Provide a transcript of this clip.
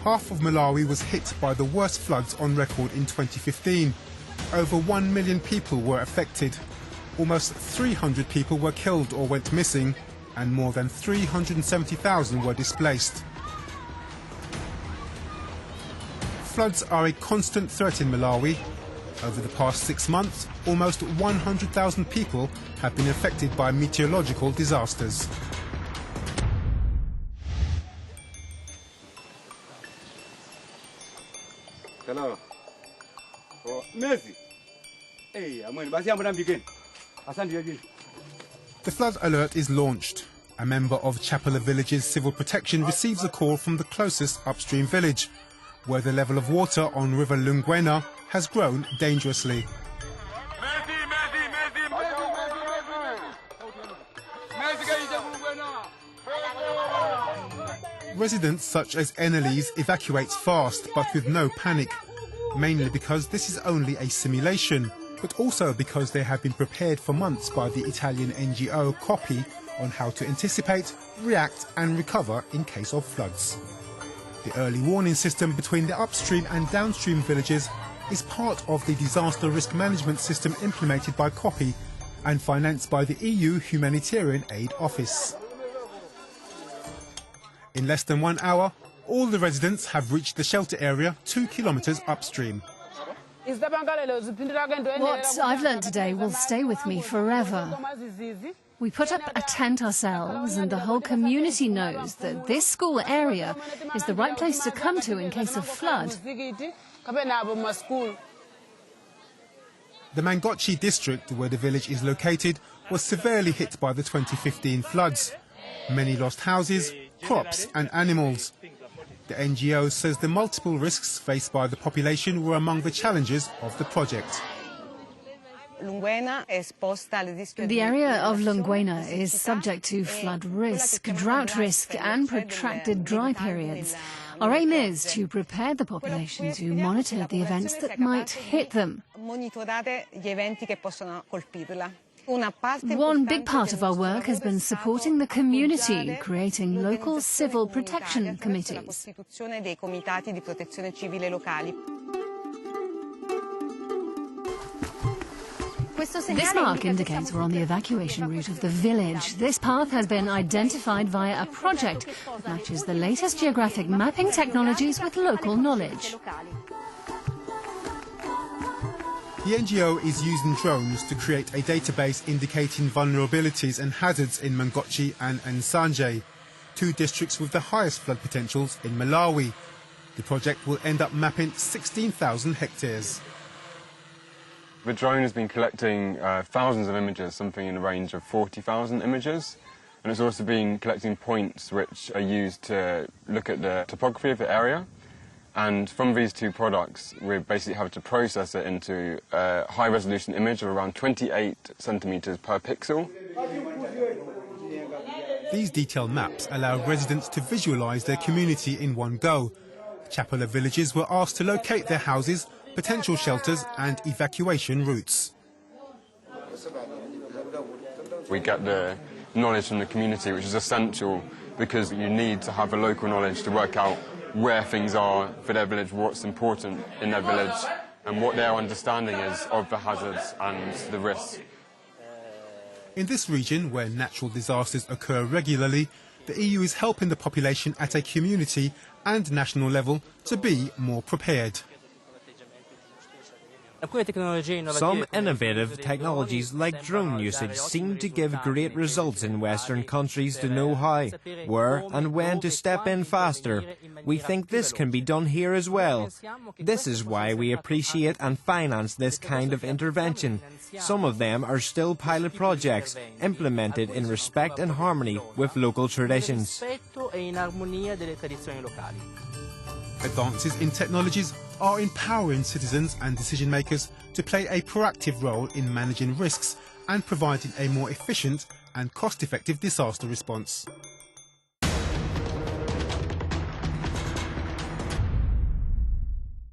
Half of Malawi was hit by the worst floods on record in 2015. Over 1 million people were affected. Almost 300 people were killed or went missing, and more than 370,000 were displaced. Floods are a constant threat in Malawi. Over the past 6 months, almost 100,000 people have been affected by meteorological disasters. The flood alert is launched. A member of Chapala village's civil protection receives a call from the closest upstream village, where the level of water on River Lungwena has grown dangerously. Residents such as Annalise evacuate fast, but with no panic, mainly because this is only a simulation, but also because they have been prepared for months by the Italian NGO COPI on how to anticipate, react and recover in case of floods. The early warning system between the upstream and downstream villages is part of the disaster risk management system implemented by COPI and financed by the EU Humanitarian Aid Office. In less than 1 hour, all the residents have reached the shelter area 2 kilometers upstream. What I've learnt today will stay with me forever. We put up a tent ourselves, and the whole community knows that this school area is the right place to come to in case of flood. The Mangochi district, where the village is located, was severely hit by the 2015 floods. Many lost houses, crops and animals. The NGO says the multiple risks faced by the population were among the challenges of the project. The area of Lungwena is subject to flood risk, drought risk and protracted dry periods. Our aim is to prepare the population to monitor the events that might hit them. One big part of our work has been supporting the community, creating local civil protection committees. This mark indicates we're on the evacuation route of the village. This path has been identified via a project that matches the latest geographic mapping technologies with local knowledge. The NGO is using drones to create a database indicating vulnerabilities and hazards in Mangochi and Nsanje, 2 districts with the highest flood potentials in Malawi. The project will end up mapping 16,000 hectares. The drone has been collecting thousands of images, something in the range of 40,000 images. And it's also been collecting points which are used to look at the topography of the area. And from these 2 products, we basically have to process it into a high-resolution image of around 28 centimetres per pixel. These detailed maps allow residents to visualise their community in one go. Chapala villages were asked to locate their houses, potential shelters and evacuation routes. We get the knowledge from the community, which is essential because you need to have a local knowledge to work out where things are for their village, what's important in their village, and what their understanding is of the hazards and the risks. In this region, where natural disasters occur regularly, the EU is helping the population at a community and national level to be more prepared. Some innovative technologies like drone usage seem to give great results in Western countries to know how, where and when to step in faster. We think this can be done here as well. This is why we appreciate and finance this kind of intervention. Some of them are still pilot projects, implemented in respect and harmony with local traditions. Advances in technologies are empowering citizens and decision makers to play a proactive role in managing risks and providing a more efficient and cost-effective disaster response.